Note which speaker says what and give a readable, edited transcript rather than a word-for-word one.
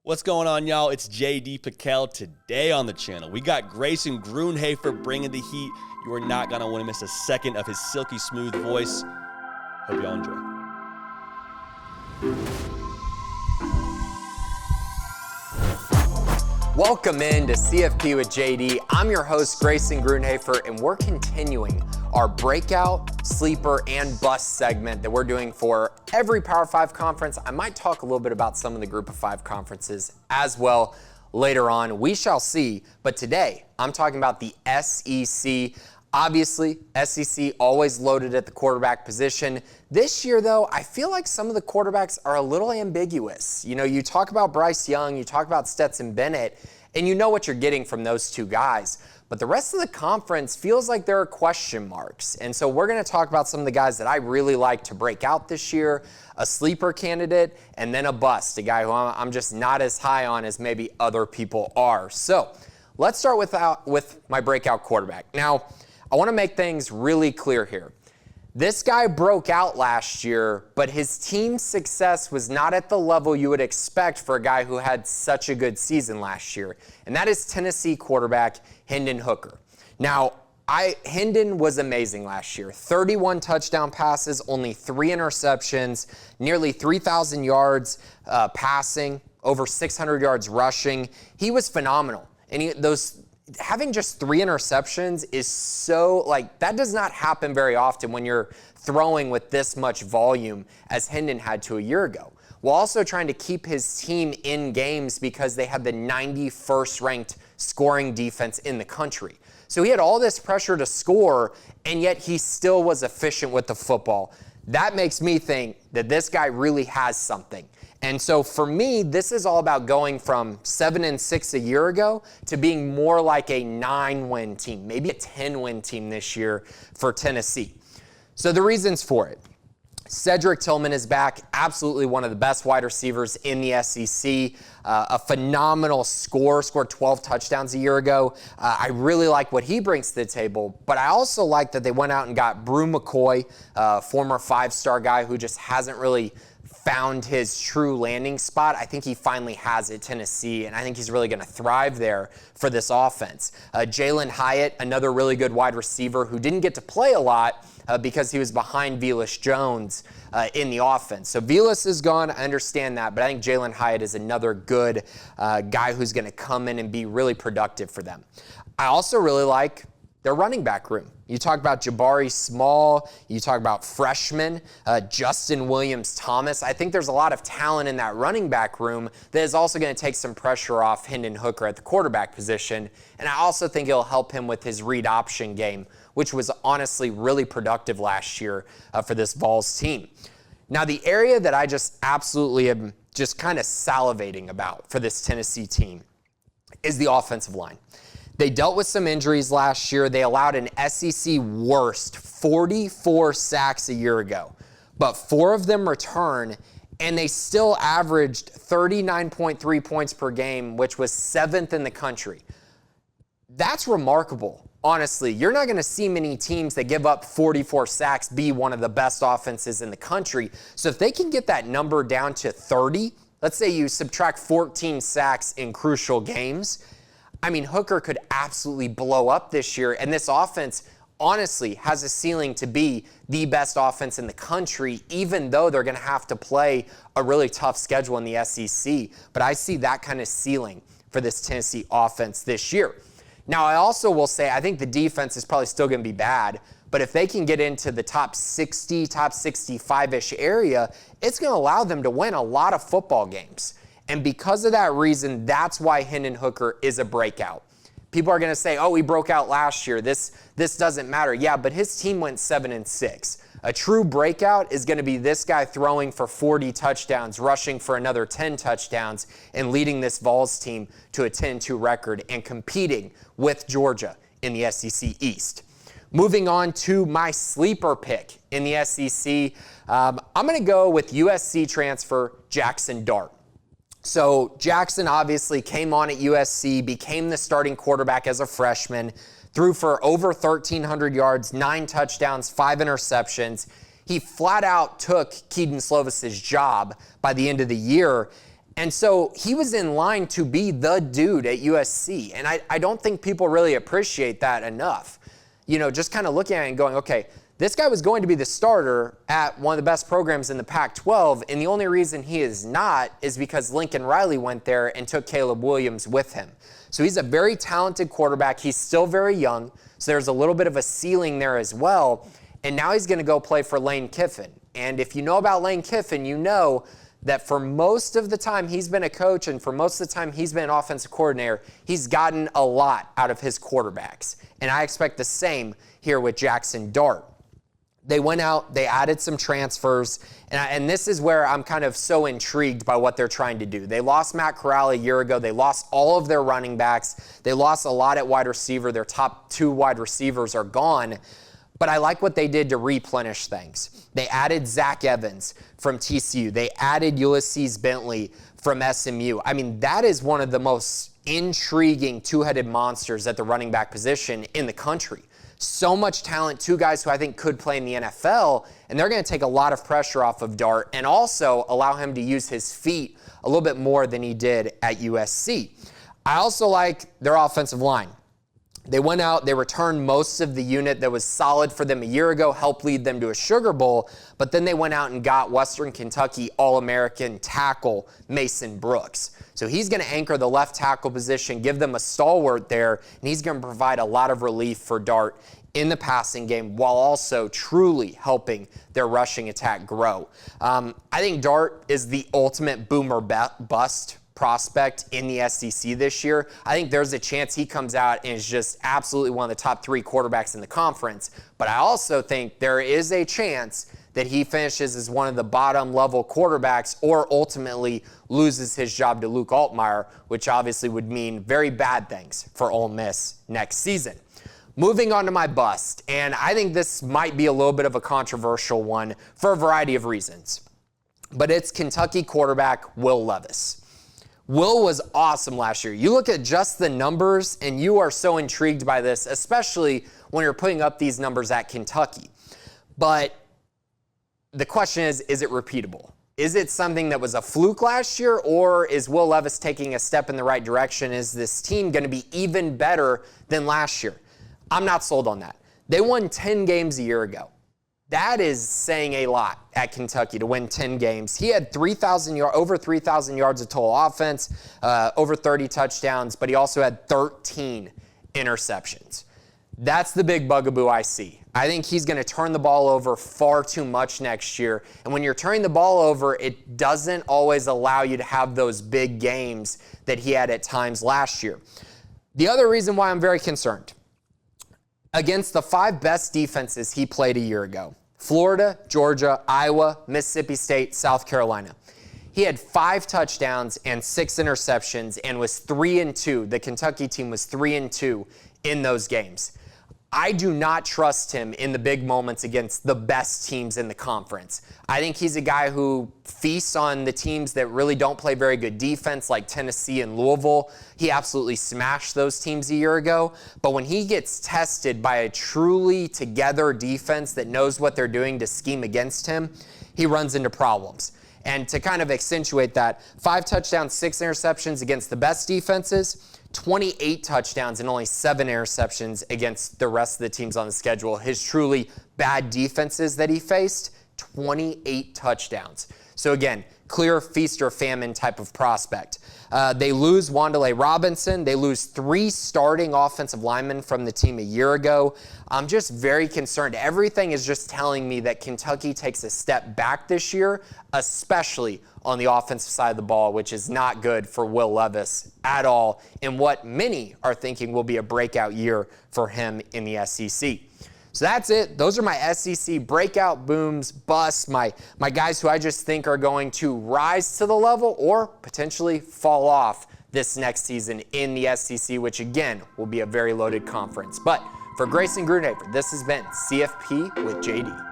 Speaker 1: What's going on, y'all? It's JD Piquel. Today on the channel, we got Grayson Grundhoefer bringing the heat. You are not going to want to miss a second of his silky smooth voice. Hope y'all enjoy.
Speaker 2: Welcome in to CFP with JD. I'm your host, Grayson Grundhoefer, and we're continuing our breakout, sleeper, and bust segment that we're doing for every Power 5 conference. I might talk a little bit about some of the Group of 5 conferences as well later on. We shall see. But today, I'm talking about the SEC. Obviously, SEC always loaded at the quarterback position. This year, though, I feel like some of the quarterbacks are a little ambiguous. You know, you talk about Bryce Young, you talk about Stetson Bennett, and you know what you're getting from those two guys. But the rest of the conference feels like there are question marks. And so we're going to talk about some of the guys that I really like to break out this year, a sleeper candidate, and then a bust, a guy who I'm just not as high on as maybe other people are. So let's start with my breakout quarterback. Now, I want to make things really clear here. This guy broke out last year, but his team's success was not at the level you would expect for a guy who had such a good season last year, and that is Tennessee quarterback Hendon Hooker. Now, Hendon was amazing last year. 31 touchdown passes, only 3 interceptions, nearly 3,000 yards passing, over 600 yards rushing. He was phenomenal, and having just 3 interceptions is so, that does not happen very often when you're throwing with this much volume as Hendon had to a year ago. While also trying to keep his team in games because they had the 91st ranked scoring defense in the country. So he had all this pressure to score, and yet he still was efficient with the football. That makes me think that this guy really has something. And so for me, this is all about going from 7-6 a year ago to being more like a 9-win team, maybe a 10-win team this year for Tennessee. So the reasons for it. Cedric Tillman is back, absolutely one of the best wide receivers in the SEC, a phenomenal scored 12 touchdowns a year ago. I really like what he brings to the table, but I also like that they went out and got Brew McCoy, former 5-star guy who just hasn't really found his true landing spot. I think he finally has at Tennessee, and I think he's really going to thrive there for this offense. Jalen Hyatt, another really good wide receiver who didn't get to play a lot because he was behind Velus Jones in the offense. So Velus is gone, I understand that, but I think Jalen Hyatt is another good guy who's going to come in and be really productive for them. I also really like their running back room. You talk about Jabari Small, you talk about freshmen, Justin Williams-Thomas. I think there's a lot of talent in that running back room that is also going to take some pressure off Hendon Hooker at the quarterback position. And I also think it'll help him with his read option game, which was honestly really productive last year for this Vols team. Now, the area that I just absolutely am just kind of salivating about for this Tennessee team is the offensive line. They dealt with some injuries last year. They allowed an SEC worst 44 sacks a year ago, but 4 of them return, and they still averaged 39.3 points per game, which was 7th in the country. That's remarkable. Honestly, you're not going to see many teams that give up 44 sacks be one of the best offenses in the country. So if they can get that number down to 30, let's say you subtract 14 sacks in crucial games, I mean, Hooker could absolutely blow up this year, and this offense honestly has a ceiling to be the best offense in the country, even though they're going to have to play a really tough schedule in the SEC. But I see that kind of ceiling for this Tennessee offense this year. Now, I also will say I think the defense is probably still going to be bad, but if they can get into the top 60, top 65-ish area, it's going to allow them to win a lot of football games. And because of that reason, that's why Hendon Hooker is a breakout. People are going to say, oh, he broke out last year. This doesn't matter. Yeah, but his team went 7-6. A true breakout is going to be this guy throwing for 40 touchdowns, rushing for another 10 touchdowns, and leading this Vols team to a 10-2 record and competing with Georgia in the SEC East. Moving on to my sleeper pick in the SEC, I'm going to go with USC transfer Jaxson Dart. So Jaxson obviously came on at USC, became the starting quarterback as a freshman, threw for over 1,300 yards, 9 touchdowns, 5 interceptions. He flat out took Kedon Slovis's job by the end of the year. And so he was in line to be the dude at USC. And I don't think people really appreciate that enough. You know, just kind of looking at it and going, okay, this guy was going to be the starter at one of the best programs in the Pac-12, and the only reason he is not is because Lincoln Riley went there and took Caleb Williams with him. So he's a very talented quarterback. He's still very young, so there's a little bit of a ceiling there as well. And now he's going to go play for Lane Kiffin. And if you know about Lane Kiffin, you know that for most of the time he's been a coach and for most of the time he's been an offensive coordinator, he's gotten a lot out of his quarterbacks. And I expect the same here with Jaxson Dart. They went out, they added some transfers, and this is where I'm kind of so intrigued by what they're trying to do. They lost Matt Corral a year ago. They lost all of their running backs. They lost a lot at wide receiver. Their top 2 wide receivers are gone. But I like what they did to replenish things. They added Zach Evans from TCU. They added Ulysses Bentley from SMU. I mean, that is one of the most intriguing two-headed monsters at the running back position in the country. So much talent, 2 guys who I think could play in the NFL, and they're going to take a lot of pressure off of Dart and also allow him to use his feet a little bit more than he did at USC. I also like their offensive line. They went out, they returned most of the unit that was solid for them a year ago, helped lead them to a Sugar Bowl, but then they went out and got Western Kentucky All-American tackle Mason Brooks. So he's going to anchor the left tackle position, give them a stalwart there, and he's going to provide a lot of relief for Dart in the passing game while also truly helping their rushing attack grow. I think Dart is the ultimate boomer bust prospect in the SEC this year. I think there's a chance he comes out and is just absolutely one of the top 3 quarterbacks in the conference. But I also think there is a chance that he finishes as one of the bottom level quarterbacks or ultimately loses his job to Luke Altmaier, which obviously would mean very bad things for Ole Miss next season. Moving on to my bust, and I think this might be a little bit of a controversial one for a variety of reasons. But it's Kentucky quarterback Will Levis. Will was awesome last year. You look at just the numbers, and you are so intrigued by this, especially when you're putting up these numbers at Kentucky. But the question is it repeatable? Is it something that was a fluke last year, or is Will Levis taking a step in the right direction? Is this team going to be even better than last year? I'm not sold on that. They won 10 games a year ago. That is saying a lot at Kentucky to win 10 games. He had over 3,000 yards of total offense, over 30 touchdowns, but he also had 13 interceptions. That's the big bugaboo I see. I think he's going to turn the ball over far too much next year. And when you're turning the ball over, it doesn't always allow you to have those big games that he had at times last year. The other reason why I'm very concerned, against the 5 best defenses he played a year ago, Florida, Georgia, Iowa, Mississippi State, South Carolina, he had 5 touchdowns and 6 interceptions and was 3-2. The Kentucky team was 3-2 in those games. I do not trust him in the big moments against the best teams in the conference. I think he's a guy who feasts on the teams that really don't play very good defense, like Tennessee and Louisville. He absolutely smashed those teams a year ago. But when he gets tested by a truly together defense that knows what they're doing to scheme against him, he runs into problems. And to kind of accentuate that, 5 touchdowns, 6 interceptions against the best defenses, 28 touchdowns and only 7 interceptions against the rest of the teams on the schedule. His truly bad defenses that he faced, 28 touchdowns. So again, clear feast or famine type of prospect. They lose Wan'Dale Robinson. They lose 3 starting offensive linemen from the team a year ago. I'm just very concerned. Everything is just telling me that Kentucky takes a step back this year, especially on the offensive side of the ball, which is not good for Will Levis at all in what many are thinking will be a breakout year for him in the SEC. So that's it. Those are my SEC breakout booms, busts, my guys who I just think are going to rise to the level or potentially fall off this next season in the SEC, which again will be a very loaded conference. But for Grayson Grundhoefer, this has been CFP with JD.